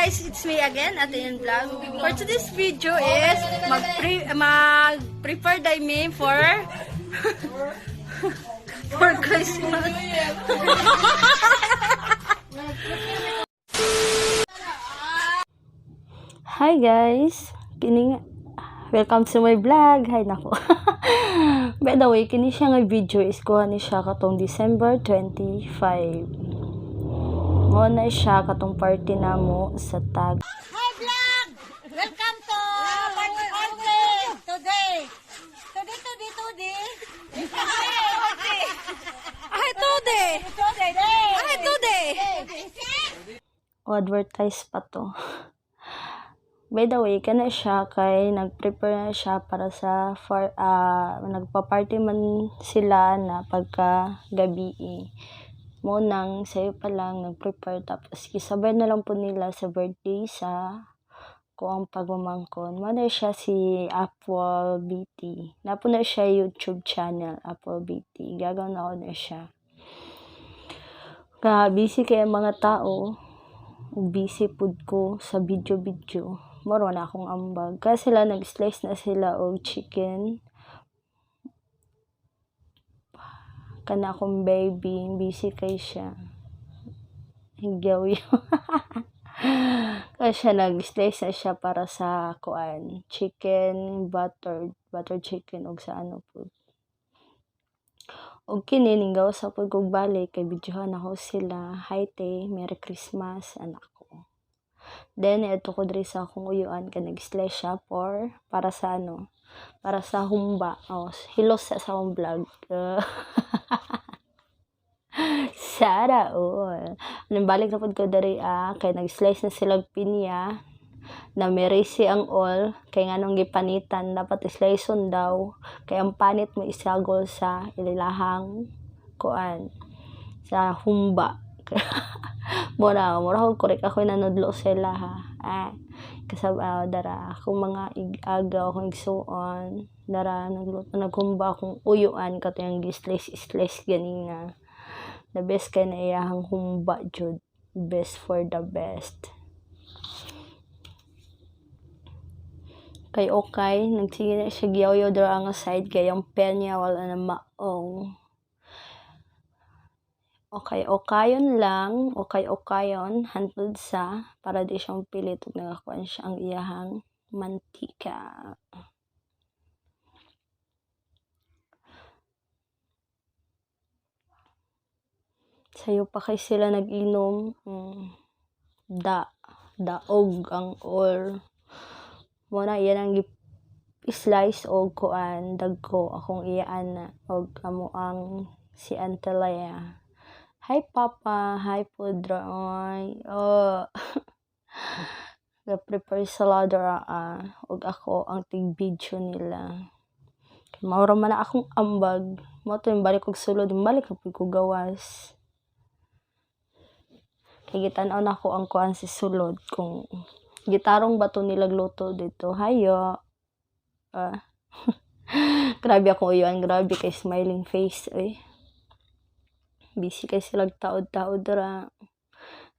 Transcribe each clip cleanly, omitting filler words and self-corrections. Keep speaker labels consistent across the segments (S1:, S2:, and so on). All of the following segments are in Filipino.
S1: guys, it's me again, Atin Vlog. For today's video is mag-prepare me for for Christmas. Hi guys, welcome to my vlog. Hi nako. By the way, kini siya nga video is kuha ni siya katong December 25. Mo na siya katong party namo sa tag.
S2: Hi vlog! Welcome to party today. Today.
S1: Ay today. Ay today. O advertise pa to. By the way, kana siya kay nag-prepare na siya para sa nagpa-party man sila na pagka gabi. Mo nang sayo pa lang nag-prepare tapos kisabay na lang po nila sa birthday sa kuang pagmamangkon. Mo na siya si Apple BT. Napo na siya YouTube channel Apple BT. Gagawin na ako na siya. Busy kaya mga tao. Busy pud ko sa video. Moro na akong ambag. Kasi sila nag-slice na sila og chicken. Kana akong baby, busy kay siya. Higyaw yun. Kasi siya nag-slice na siya para sa kuan, chicken, butter chicken og sa ano po. Og kini ninggaw sa pud kog balik kay videohan ako sila. Hi te, Merry Christmas anak ko. Then ito ko diri sa akong uyuan kay nag-slice siya para sa ano, para sa humba. Hilos sa akong vlog. Sara all. Balik na pud ko diri kay nag-slice na sila pinya na merisi ang all kay nganong gipanitan dapat sliceon daw kay ang panit mo isagol sa ilahang kuan sa humba. Mura ko korek ako nanudlo sila ha. Kasab dara akong mga agaw akong igsuon dara naghumba akong uyuan kato yung slice ganina. The best kay na iyahang humba jud. Best for the best. Kay okay, nagsige na siya giyaw dra ang side kay yung pen niya wala na maong. Okay-okayon lang, okay-okayon hantod sa para di siyang pilit ug nagakuan siya ang iyahang mantika. Sayo pa kay sila nag-inom. Daog ang all. Muna yan ang slice og kuan dagko akong iyaan na og amo ang si Antelaya. Hi Papa, hi Pudra. Prepare salad og ako ang tig-video nila. Maura man na akong ambag. Mo to yung balik kog sulod, balik na pud ko gawas. Kay gitan-aw nako ang kuan si sulod kung gitarong bato nila luto dito. Hayo. Grabe ako uyuan, grabe kay smiling face busy kay sila taod-taod dira.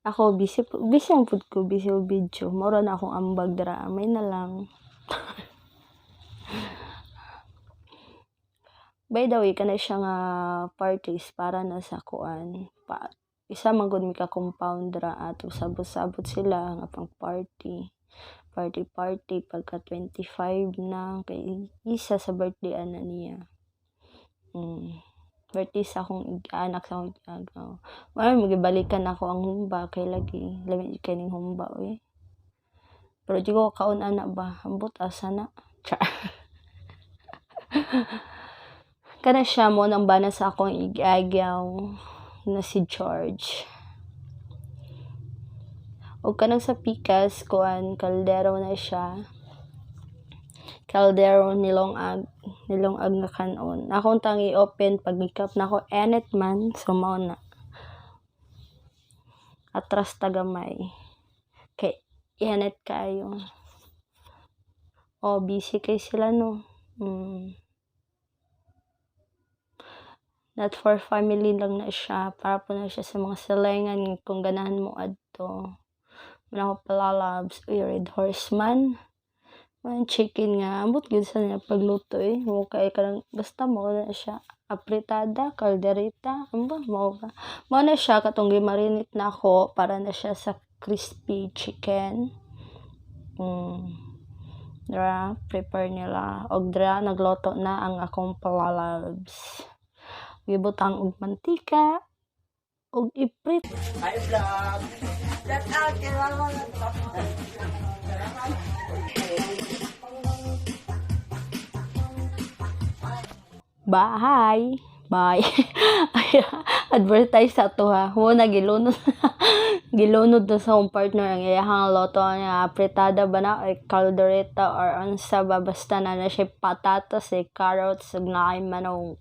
S1: Ako busy ang pud ko, busy og video. Mura na akong ambag dira, may na lang. By the way, kana siya nga parties para na sa kuan. Isa man gud mi ka compound ra ato sabot-sabot sila nga pang party pagka 25 na kay isa sa birthday ana niya. Birthday sa akong anak sa akong agaw. Magibalikan ako ang humba kay lagi kaning humba Pero di ko kaon ana ba, ambot asa na. Kana siya mo nang bana sa akong igagaw na si George. O kanang sa pikas kuan kaldero na siya. Kaldero nilong ag na kanon. Akong tangi open pag makeup na ako enet man so mao na. Atras tagamay. Kay enet kayo. Busy kay sila no. Not for family lang na siya. Para po na siya sa mga silingan kung ganahan mo adto. Wala ko palalabs. Uy, red horse man. Man, chicken nga. Ambot gyud sa niya pagluto eh. Mukha ka lang. Basta mo na siya. Apritada, calderita. Amba, mo ba? Mo na siya. Katong gimarinate na ako. Para na siya sa crispy chicken. Dra, prepare nila. Og dra, nagloto na ang akong palalabs. Gibutang og mantika. Og iprit.
S2: Hi, vlog. Shout out kay Mama.
S1: Bye! Bye! Advertise sa to ha. Muna gilunod. Gilunod na sa akong partner ang iyahang loto niya. Apritada ba na? Or caldereta or unsa ba? Basta na siya patatas carrots. Ug naay manong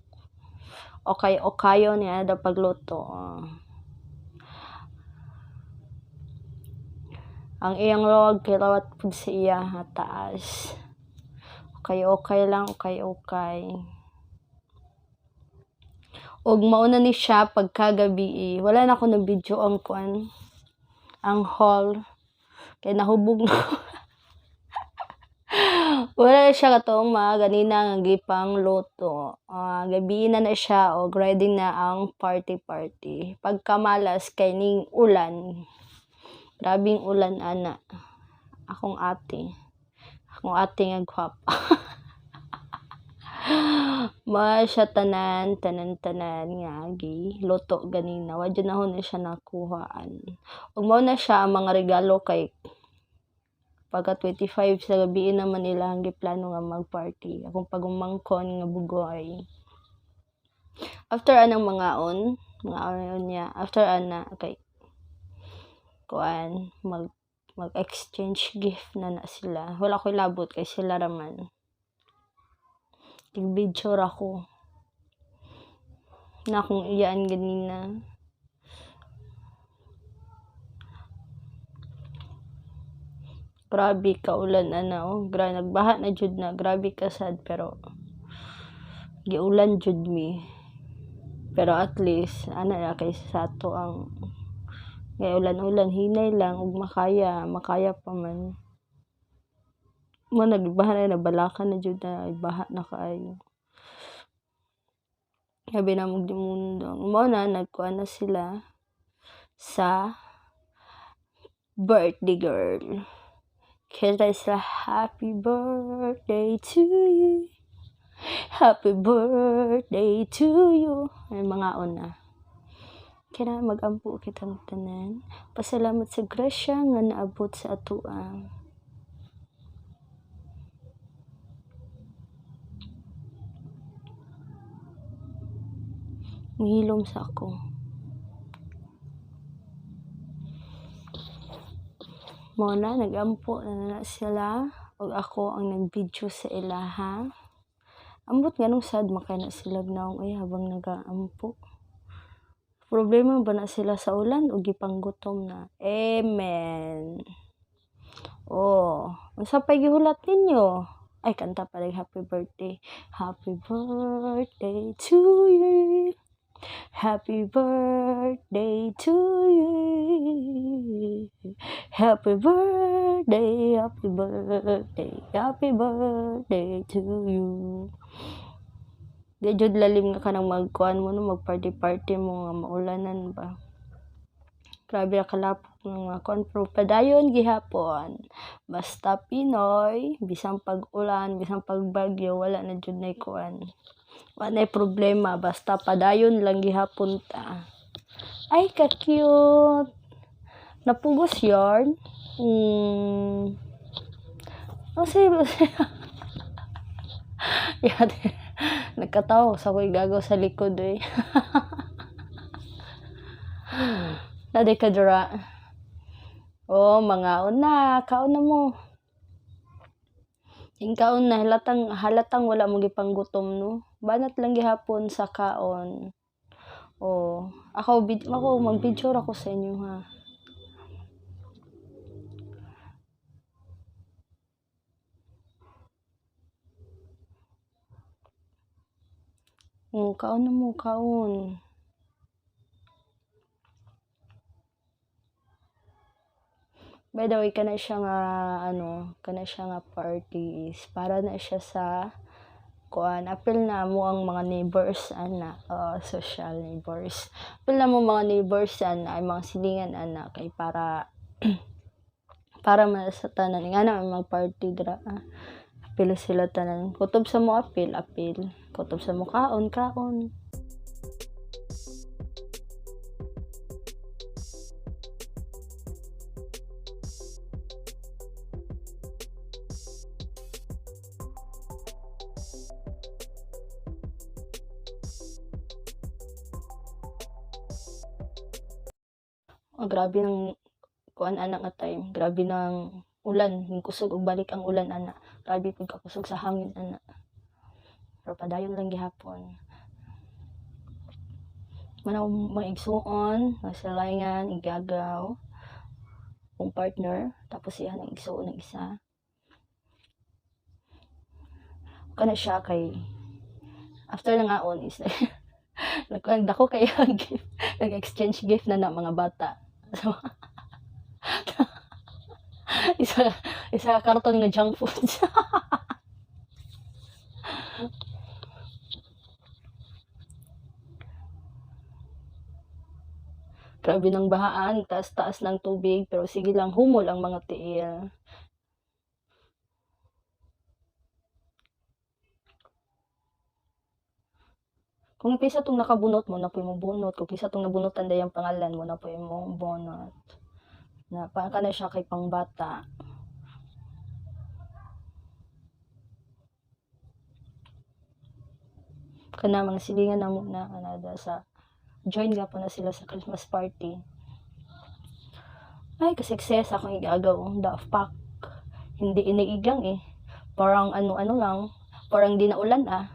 S1: okayo niya daw pagluto. Ang iyang log kilawat pud sa iya taas. Okay lang, okay. Og mauna ni siya pagkagabi wala na ako na video ang haul kay nahubog na. Wala na siya katong mga ganina nga gipang luto. Gabi na siya og ready na ang party. Pagkamalas kay ning ulan. Grabing ulan ana. Akong ate nga gwapa. Mga siya tanan nga luto ganina. Wadyo na ho na siya nakuhaan. Ug mao na siya ang mga regalo kay pagka 25 sa gabi naman nila ang giplano nga mag-party. Akong pagumangkon nga bugoy. After anang mga on niya. After ana kay mag-exchange gift na sila. Wala ko'y labot kay sila raman. Tig-video ra ko. Na akong iyaan ganina. Grabe ka ulan nagbaha na jud na. Grabe ka sad pero giulan jud mi. Pero at least ana kay sa ato ang kay ulan hinay lang ug makaya pa man. Mo nagbaha na balakan na jud na baha na kaayo. Sabi na magdimundong. Mo na nagkuan na sila sa birthday girl. Kaya sila happy birthday to you. Happy birthday to you. Ay mga una. Kaya magampo kitang tanan. Pasalamat sa grasya nga naabot sa atoa. Mahilom sa ako. Muna, nagampo na sila. O ako ang nag-video sa ilaha. Ambot nga nung sad makay na sila naong habang nagaampo. Problema ba na sila sa ulan o gipanggutom na? Amen. Unsa pa gihulat ninyo? Ay, kanta pa rin happy birthday. Happy birthday to you. Happy birthday to you. Happy birthday, happy birthday to you. Di jud lalim nga kanang magkuan mo magparty mo nga maulanan ba. Grabe ra kalapok nga kuan pero padayon gihapon. Basta Pinoy, bisang pag-ulan, bisang pagbagyo, wala na jud nay kuan. Wala problema basta padayon lang gihapon ta. Ay ka-cute. Napugos yarn. Yan. Nagkatawa sa ko'y gagaw sa likod Nade ka dira. Mga una, kaon na mo. Yung kaon na halatang wala mo gipanggutom no. Banat lang gihapon sa kaon. Ako mag-video ako sa inyo ha. Kaon na mo, kaon. By the way, kana siya nga party is para na siya sa kuan, apil na mo ang mga neighbors ana, social neighbors. Apil na mo mga neighbors ana, ay mga silingan ana kay para para man sa tanan nga na mag-party dira. Apil sila tanan. Kutob sa mo apil, kutob sa mo kaon. Grabe ng kuan ana nga time, grabe ng ulan, kusog og balik ang ulan ana. Grabe pud ka kusog sa hangin ana. Pero padayon lang gihapon. Manaw maigsuon, nagsilayngan, igagaw, kung partner, tapos siya nang igsuon ng isa. Kana siya kay after ng aon is dako kay gift, nag-exchange gift na mga bata. So, isa karton nga junk food. Grabe ng bahaan, taas-taas ng tubig, pero sige lang, humol ang mga tiil. Kung kaysa itong nakabunot mo, na po yung bunot. Kung kaysa itong nabunotan day ang pangalan mo, na po yung bunot. Na pa na siya kay pangbata. Kana mga silingan na muna kanada sa join nga po na sila sa Christmas party. Ay, kasi-success akong igagaw. Daft pack. Hindi iniigang eh. Parang ano-ano lang. Parang di na ulan ah.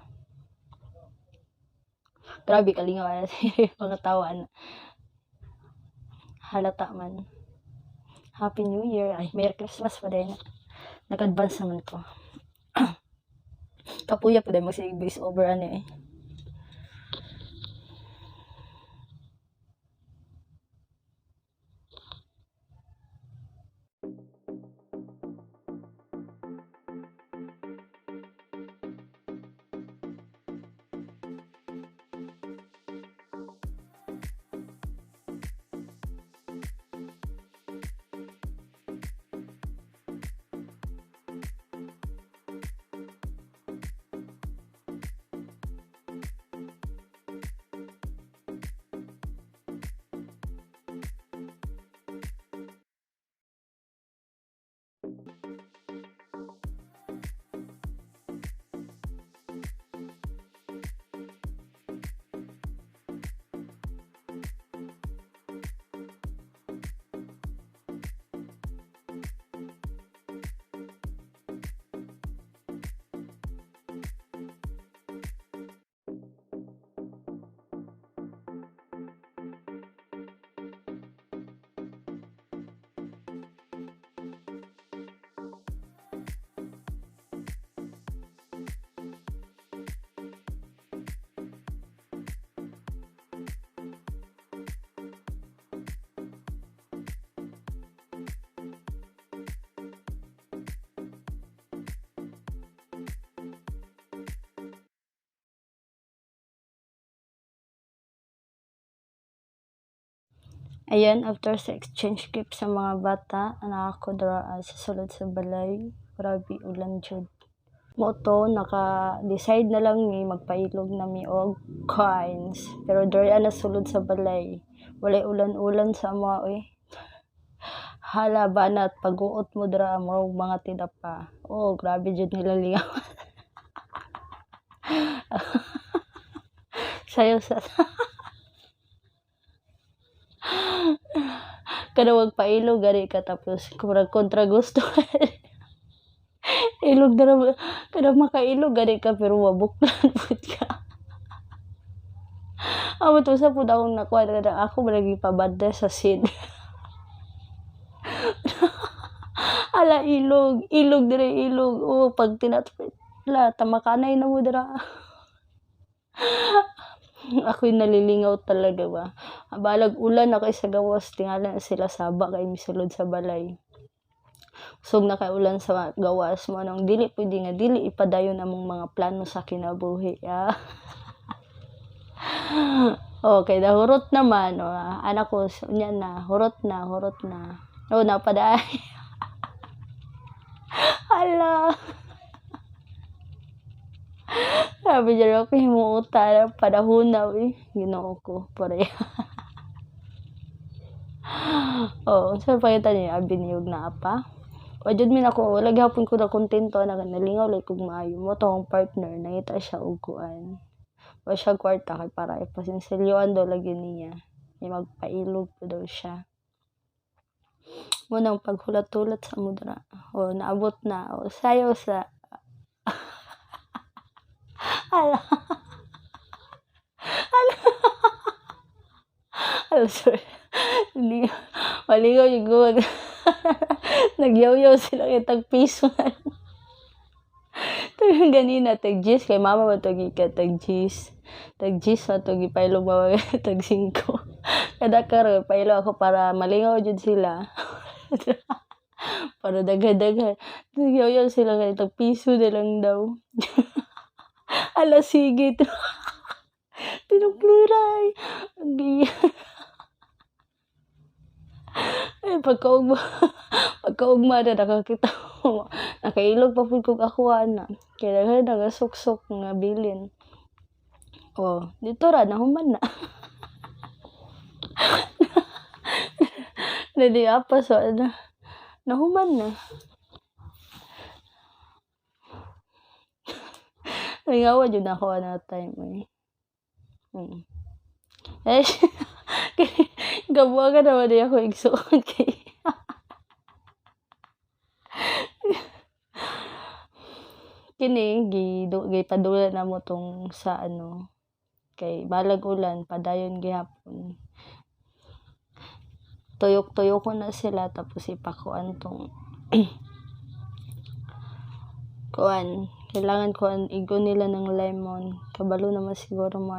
S1: Grabe kalingaw mga tawan. Halata man. Happy New Year. Ay, Merry Christmas pa din. Nag-advance naman ko. Kapuya pa din mag-voice over ano eh. Ayan, after sa exchange gift sa mga bata, nakakudra sa sulod sa balay. Grabe, ulan jud. Mo to, naka-decide na lang ni magpailog na mi og coins. Pero diri na sulod sa balay. Walay ulan-ulan sa mga oy. Hala ba na pag-uot mo dira mo mga tidapa. Oh, grabe jud nila lingaw. Sayo sa kada magpailog gari ka tapos kurang kontra gusto. Ilog na kada makailog gari ka pero wabuklan pud ka. Amo to sa pud akong nakuha na ako malagi pabanda sa sin. Ala ilog dire ilog. Oh, pag tinatpit la tamakanay na mo dira. Ako'y nalilingaw talaga ba. Balag ulan na kay sa gawas, tingala na sila saba kay misulod sa balay. Sug na kay ulan sa gawas mo nang dili pwede nga dili ipadayon among mga plano sa kinabuhi. Okay, nahurot naman anak ko unya na hurot na. Napaday. Hala. Sabi niya ako himuuta panahon na Ginoo ko pareha. Unsa pangita niya abi niyog na apa? O jud min ako wala gyapon ko na kontento na nalingaw lay kog maayo mo to akong partner nangita siya og kuan. Wa siya kwarta kay para ipasinsilyoan daw lagi niya. Magpailog po daw siya. Mo nang paghulat-hulat sa mudra. Naabot na. Sayo sa Hala. Sorry. Maligaw yung gawag. Nagyaw-yaw sila kay tag-piso na lang. Tagang ganina, tag-gis. Kay mama matagi ka, tag-gis. Tag-gis matagi, pailog mama tag-5. Kada karo, pailog ako para malingaw dyan sila. Para daga-daga. Nagyaw-yaw sila kay tag-piso na lang daw. Ala, sige. Tinukluray. Ay, pagkaugma na nakakita ko. Nakailog pa po kong akuha na. Kaya nagasuksok nga bilin. Dito ra, nahuman na. Nadi apa so nahuman na. Nangawa dyan ako na time gabuagan naman niya ako igsuon kay kini gipadula na mo tong sa kay balag ulan padayon gihapon. Tuyok-tuyok ko na sila tapos ipakuan tong kuan. Kailangan kuan igo nila ng lemon. Kabalo naman siguro mo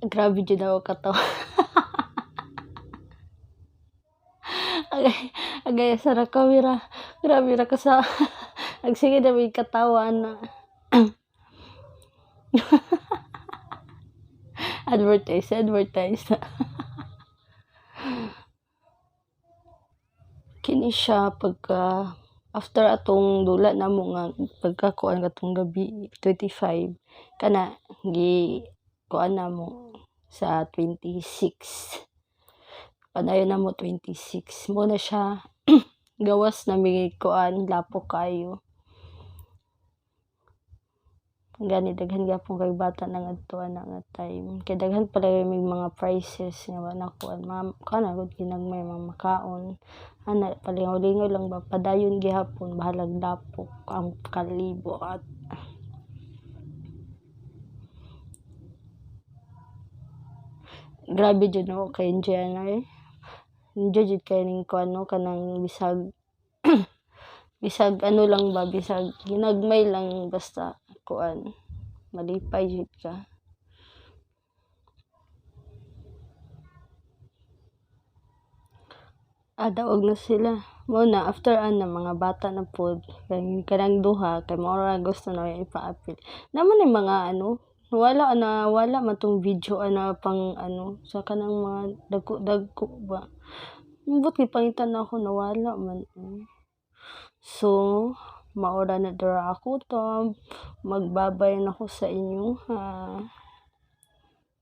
S1: grabe dyan ako katawa. Agay sa kamera. Grabe ra ka sa nagsige na may katawa na. advertise kini siya pagka after atong dula na mo nga pagkakuan katong gabi 25 kana kuan na mo sa 26 padayon na mo 26 mo na siya gawas na may kuan lapo kayo gani daghan gyapon kay bata nang adtuan na nga time kay daghan pala may mga prices nga wala kuan kana gud ginagmay mga makaon ana palingaw-lingaw lang ba padayon gihapon bahalag dapok ang kalibo at grabe jud no kay enjoy jud kay ning kuan kanang bisag lang ba bisag ginagmay lang basta kuan malipay jud ka daog na sila mo na after mga bata na pod kay kanang duha kay mao ra gusto na ipaapil naman yung mga wala man tong video pang sa kanang mga dagko ba ambot kay pangitan ako nawala man so maura na dira ako to magbabay na ako sa inyo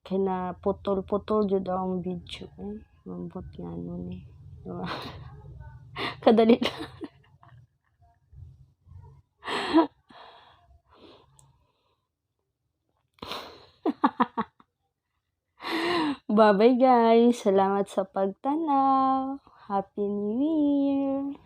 S1: Kay na putol-putol jud ang video. Mambot nga nun eh. Diba? Kadali lang. Bye-bye guys. Salamat sa pagtanaw. Happy New Year.